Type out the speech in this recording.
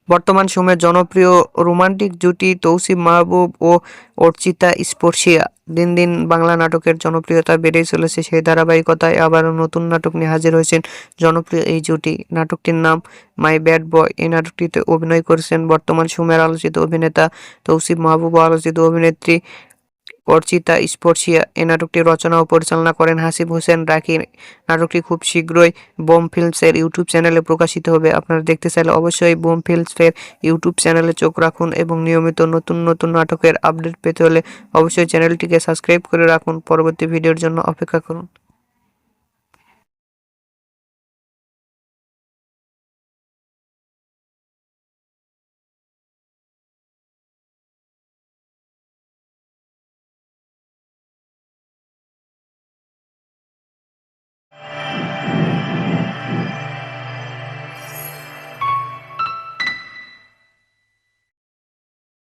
বর্তমান সময়ে জনপ্রিয় রোমান্টিক জুটি তৌসিফ মাহবুব ও অর্চিতা স্পর্শিয়া। দিন দিন বাংলা নাটকের জনপ্রিয়তা বেড়েই চলেছে। সেই ধারাবাহিকতায় আবারও নতুন নাটক নিয়ে হাজির হয়েছেন জনপ্রিয় এই জুটি। নাটকটির নাম মাই ব্যাড বয়। এই নাটকটিতে অভিনয় করেছেন বর্তমান সময়ের আলোচিত অভিনেতা তৌসিফ মাহবুব ও আলোচিত অভিনেত্রী অর্চিতা স্পর্শিয়া। এই নাটকটি রচনা ও পরিচালনা করেন হাসিব হোসেন রাকি। নাটকটি খুব শীঘ্রই বুম ফিল্মসের ইউটিউব চ্যানেলে প্রকাশিত হবে। আপনারা দেখতে চাইলে অবশ্যই বুম ফিল্মসের ইউটিউব চ্যানেলে চোখ রাখুন এবং নিয়মিত নতুন নতুন নাটকের আপডেট পেতে হলে অবশ্যই চ্যানেলটিকে সাবস্ক্রাইব করে রাখুন। পরবর্তী ভিডিওর জন্য অপেক্ষা করুন।